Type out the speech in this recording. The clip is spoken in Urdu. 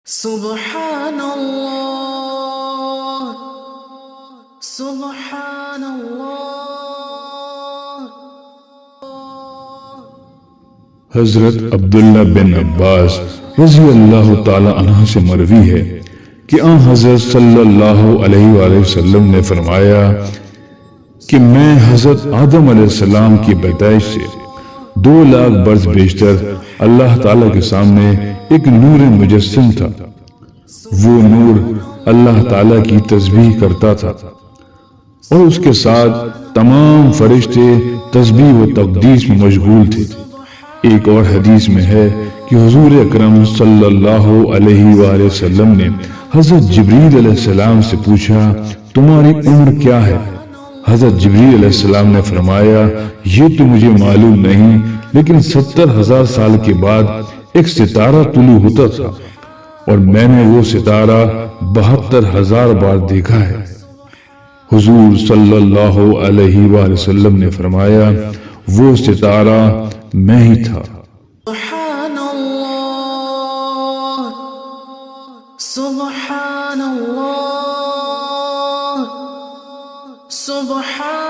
سبحان اللہ سبحان اللہ۔ حضرت عبداللہ بن عباس رضی اللہ تعالی عنہ سے مروی ہے کہ آن حضرت صلی اللہ علیہ وآلہ وسلم نے فرمایا کہ میں حضرت آدم علیہ السلام کی پیدائش سے 2 لاکھ برس بیشتر اللہ تعالیٰ کے سامنے ایک نور مجسم تھا۔ وہ نور اللہ تعالیٰ کی تسبیح کرتا تھا اور اس کے ساتھ تمام فرشتے تسبیح و تقدیس میں مشغول تھے۔ ایک اور حدیث میں ہے کہ حضور اکرم صلی اللہ علیہ وآلہ وسلم نے حضرت جبریل علیہ السلام سے پوچھا تمہاری عمر کیا ہے؟ حضرت جبریل علیہ السلام نے فرمایا یہ تو مجھے معلوم نہیں، لیکن 70,000 سال کے بعد ایک ستارہ طلوع ہوتا تھا اور میں نے وہ ستارہ 72,000 بار دیکھا ہے۔ حضور صلی اللہ علیہ وآلہ وسلم نے فرمایا وہ ستارہ میں ہی تھا۔ سبحان اللہ سبحان اللہ سبحان